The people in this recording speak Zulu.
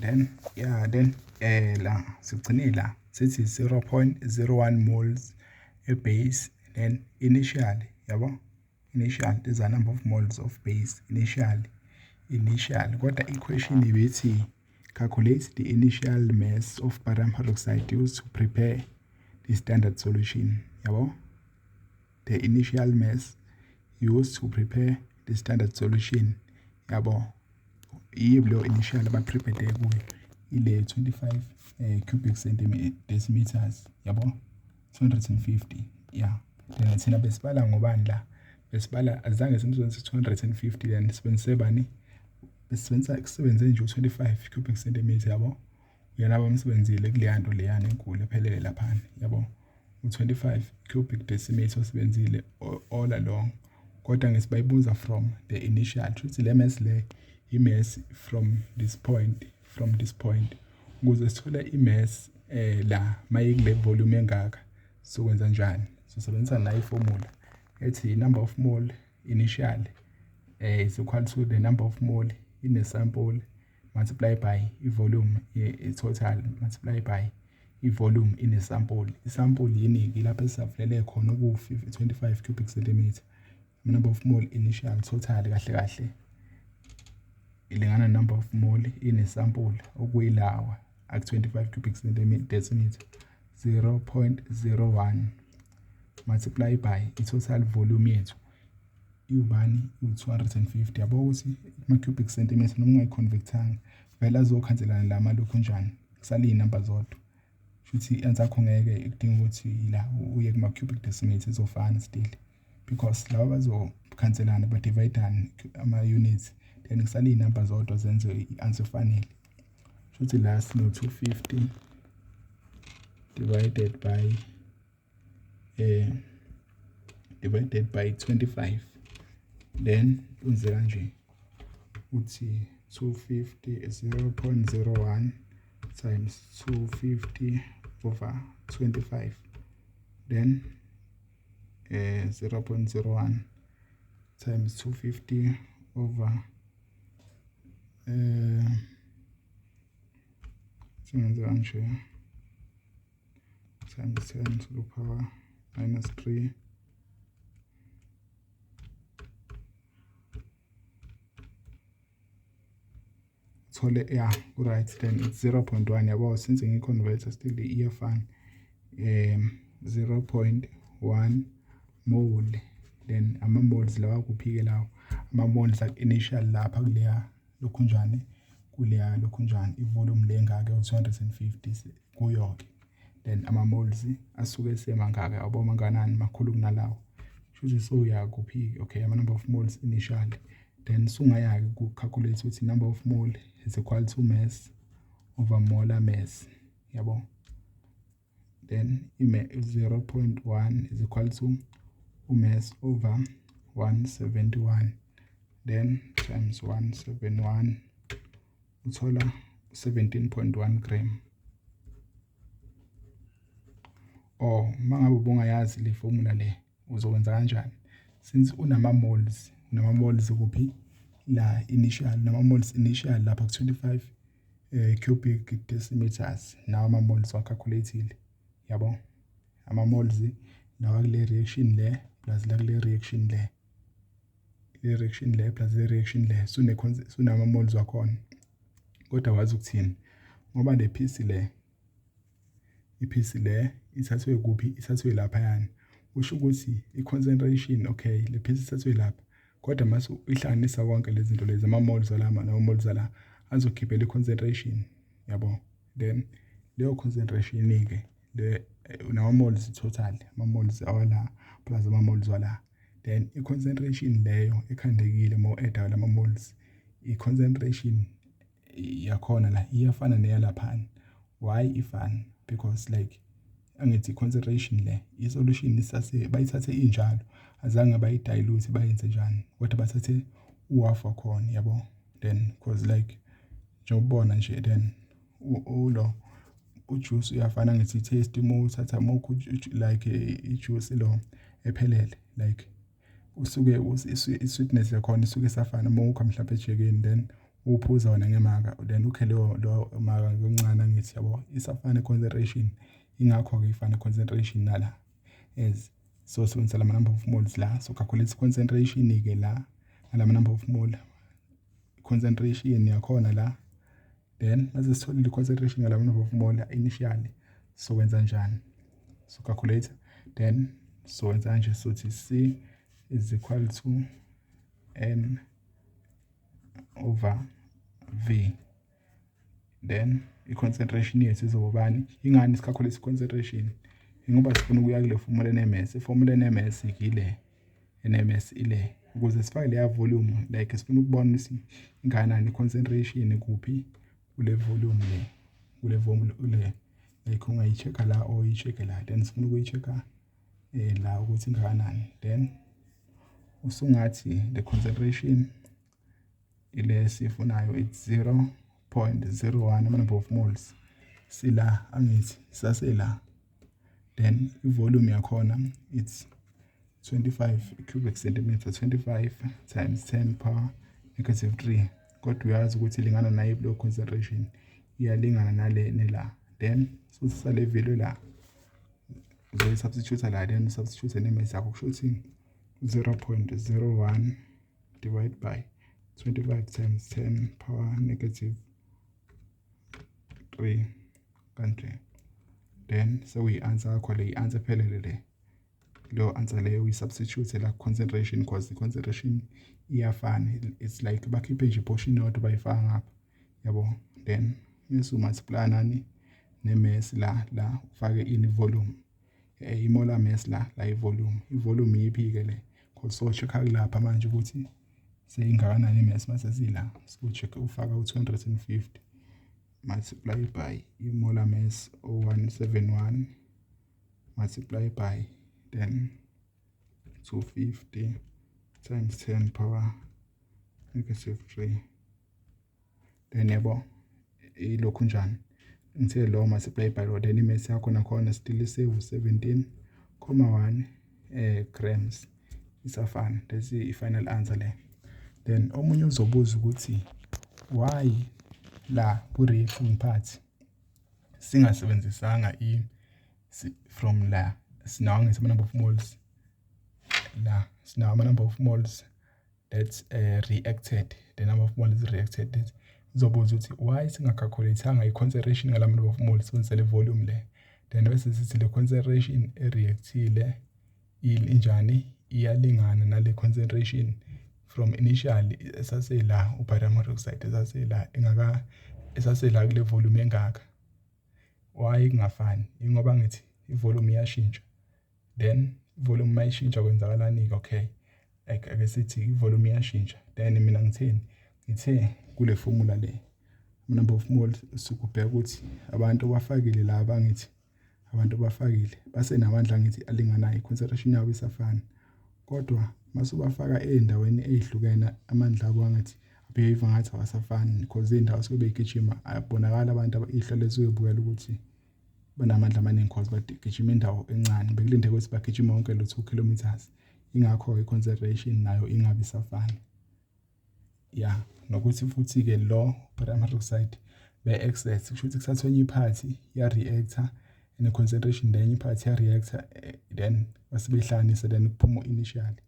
then la sigcine la sithi 0.01 moles base, then initially yabo, initial is a number of moles of base initial. Kodwa equation ibithi calculate the initial mass of barium hydroxide used to prepare the standard solution. Yabo, the initial mass used to prepare the standard solution. Yabo, lo initial prepare kuyo ile 25 cubic decimeters. Yabo, 250. Then thina besibala ngobani la, besibala azange simsebenzise 250, then sibenzise bani, kusebenze nje 25 cubic centimeter. Yabo, uyena abamsebenzile kuleya nto leyana enkulu ephelele laphana. Yabo, u25 cubic decimeter osebenzile all along. Kodwa ngesibayibuza from the initial, futhi le mass le i-mass from this point, ukuze sithole i-mass la mayikule volume engaka. So kwenza njani? So sebenzisa la formula ethi number of mole initial is equal to the number of mole in a sample multiplied by volume total multiplied by volume in a sample. Isample yiningi lapho esavulele khona ku 25 cubic centimeter. Number of mole initial total kahle ilingana number of mole in a sample okuyilawa at 25 cubic decimeter 0.01 multiplied by total volume yethu iubani u250. Yabo ukuthi ama cubic centimeter noma ungayiconvertanga vele azokhanselana la malokhu njani, kusala inamba zodwa. Futhi i-answer yakho ngeke ikudinga ukuthi la uye kuma cubic decimeter izofana still, because laba bazokhanselana ba divideane ama units, then kusala inamba zodwa zenze i-answer efanele. Futhi la sino 250 divided by 25, then unze kanje uthi 250 is 0.01 times 250 over 25, then 0.01 times 250 over times 10 to the power minus 3 thole right, then it's 0.1. Yabo, since ngiconvert still the iyafana 0.1 mole, then ama moles lawa kuphike lawo ama moles like initial lapha kuleya lokhunjani kuleya lokhunjani ivolume lengaka u250 kuyoke, then ama moles asuke semangaka yabo manganani makhulu kunalawo. Futhi so yakuphike okay ama number of moles initially, then sungayaki ku calculate ukuthi number of mole is equal to mass over molar mass. Yabo, then 0.1 is equal to mass over 171, then times 171 uthola 17.1 gram. Or mangabe ubungayazi le formula le uzokwenza kanjani, since unama moles kuphi la initial, nama moles initial lapha ku 25 cubic decimeters, nawo ama moles wacalculateile. Yabo, ama moles lawa kule reaction le plus la kule reaction le, reaction le plus le reaction le, sunama moles wakhona. Kodwa wazi ukuthini, ngoba le piece le ithathwe kuphi, ithathwe lapha yani, usho ukuthi i-concentration okay le piece ithathwe lapha, kodwa mase ihlanganisa konke lezi zinto lezi ama moles ala nama moles la azokhipha le concentration. Yabo, then leyo concentration ke le nama moles total, ama moles awala plus ama moles wala, then i-concentration leyo ekhandekile mo add lama moles, i-concentration yakhona la iyafana neyalaphana. Why ifana? Because like angithi concentration le i-solution bayithathe injalo, azange bayidilute bayenze njani, kodwa bathathe uhalf wakhona. Yabo, then cause like njengobona nje, then ulo ujuice uyafana ngithi taste mo uthatha mo like ijuice lo ephelele, like usuke i-sweetness yakhona isuke safana mo ukha mhlawumbe ejekeni, then uphuza wona ngemaka then ukhe lo maka ngokuncane ngithi yabo isafana concentration ingakho-ke ifana concentration nala as so sibenzisa lama number of moles la so calculate concentration-ke la ngalama number of mole concentration yakhona la then mase sitholile concentration ngalama number of mole initially so wenza njani so calculate then so wenza kanje sothi C is equal to N over V then i-concentration yethu izobani ingani sicalculate i-concentration ngoba sifuna ukuya kule formula NMS iformula NMS ikile NMS ile ukuze sifake leya volume like sifuna ukubona ukuthi inganani i-concentration kuphi kule volume le kule volume le like ungayichecka la or uyichecke la then sifuna ukuyichecka la ukuthi inganani then usungathi the concentration ile sifunayo it's 0.01 number of moles sila angithi sasela then i-volume yakhona it's 25 cubic centimeter 25 times 10 power negative 3 kodwa uyazi ukuthi ilingana nayo lo concentration iyalingana nale nela then sisale value la uzoyi substitute la then substitute NMS yakho kusho ukuthi 0.01 divided by 25 times 10 power negative 3 kanje then so i-answer yakho le i-answer phelele le lo answer leyo uyi-substitute la concentration because the concentration iyafana it's like bakhiphe nje portion out bayifaka ngapha yabo then mase multiply nani ne-mass la ufake in volume i-molar mass la i-volume yiphi-ke le because so check lapha manje ukuthi seyingakanani i-mass mase sila so check ufaka u250 multiply by i-molar mass 0171 multiply by then 250 times 10 power negative 3 then yabo ilokhu njani ngithe lo multiply by lo then i-mass yakho nakhona still ise-17.1 grams isafana that's i-final answer le then omunye uzobuza ukuthi why la ku-reacting part singasebenzisanga from la sinawo ngithi number of moles la sinawo number of moles that's reacted the number of moles reacted uzobuza ukuthi why singacalculateanga i-concentration ngala number of moles sibenzele volume le then bese sithi le concentration ereactile injani iyalingana nale concentration from initially esasela u-barium oxide esasela kule volume engaka why kungafani ingoba ngithi i-volume iyashintsha then volume mayishintsha kwenzakalani-ke okay ake sithi i-volume iyashintsha then mina ngithe kule formula le number of moles sukubheka ukuthi abantu bafakile la bangithi abantu bafakile basenamandla ngithi alinganayo concentration yabo isafana kodwa masubafaka endaweni ezihlukene amandla abo ngathi behave ngathi awasafani because indawo sobe igijima ayabonakala abantu ihlale ziyobukela ukuthi banamandla amaningi because bagijima indawo encane bekulinde ukuthi bagijima wonke lo 2 kilometers ingakho i-concentration nayo ingabi safana yeah nokuthi futhi ke lo barium oxide be-excess kusho ukuthi kusathwa enye iphathi ya-reactor ene concentration lenye iphathi ya-reactor then basibehlanisa then kuphuma initially